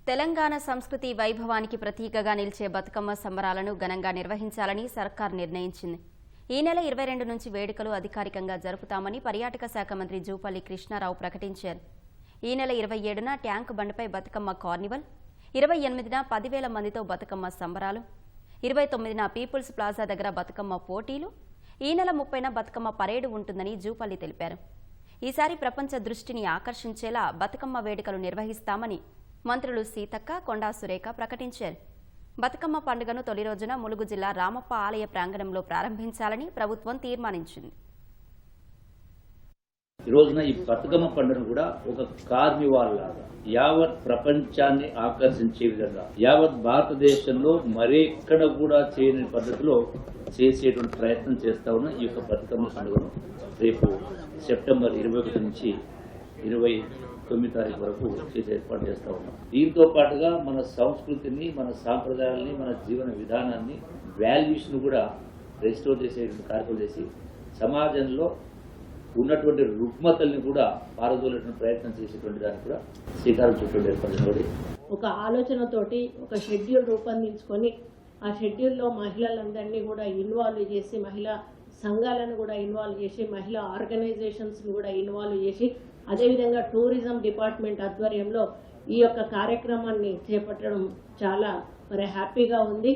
తెలంగాణ సంస్కృతి వైభవానికి ప్రతీకగా నిలిచే బతుకమ్మ సంబరాలను ఘనంగా నిర్వహించాలని సర్కార్ నిర్ణయించింది. ఈ నెల 22 నుంచి వేడుకలు అధికారికంగా జరుపుతామని పర్యాటక శాఖ మంత్రి జూపల్లి కృష్ణారావు ప్రకటించారు. ఈ నెల 27న ట్యాంక్ బండ్పై బతుకమ్మ కార్నివల్, 28న 10,000 మందితో బతుకమ్మ సంబరాలు, 29న పీపుల్స్ ప్లాజా దగ్గర బతుకమ్మ పోటీలు, ఈ నెల 30న బతుకమ్మ పరేడ్ ఉంటుందని జూపల్లి తెలిపారు. ఈసారి ప్రపంచ దృష్టిని ఆకర్షించేలా బతుకమ్మ వేడుకలు నిర్వహిస్తామని మంత్రులు సీతక్క, కొండా సురేఖ ప్రకటించారు. బతుకమ్మ పండుగను తొలి రోజున ములుగు జిల్లా రామప్ప ఆలయ ప్రాంగణంలో ప్రారంభించాలని ప్రభుత్వం తీర్మానించింది. ఈ రోజున ఈ బతుకమ్మ పండుగను కూడా ఒక కార్నివాల్ లాగా యావత్ ప్రపంచాన్ని ఆకర్షించే విధంగా యావత్ భారతదేశంలో మరెక్కడ కూడా చేయని పద్ధతిలో చేసేటువంటి ప్రయత్నం చేస్తా ఉన్న ఈ యొక్క బతుకమ్మ పండుగను రేపు సెప్టెంబర్ 21 నుంచి 29 తారీఖు వరకు చేసే ఏర్పాటు చేస్తా ఉన్నాం. దీంతో పాటుగా మన సంస్కృతిని, మన సాంప్రదాయాలని, మన జీవన విధానాన్ని, వాల్యూస్ ను కూడా రెస్టోర్ చేసే కార్యక్రమం చేసి సమాజంలో ఉన్నటువంటి రుగ్మతల్ని కూడా పారదోలేటువంటి ప్రయత్నం చేసేటువంటి దానికి కూడా శ్రీకారం చుట్టూ ఏర్పడినది. ఒక ఆలోచనతోటి ఒక షెడ్యూల్ రూపొందించుకొని ఆ షెడ్యూల్లో మహిళలందరినీ కూడా ఇన్వాల్వ్ చేసి, మహిళా సంఘాలను కూడా ఇన్వాల్వ్ చేసి, మహిళా ఆర్గనైజేషన్స్ని కూడా ఇన్వాల్వ్ చేసి, అదేవిధంగా టూరిజం డిపార్ట్మెంట్ ఆధ్వర్యంలో ఈ యొక్క కార్యక్రమాన్ని చేపట్టడం చాలా హ్యాపీగా ఉంది.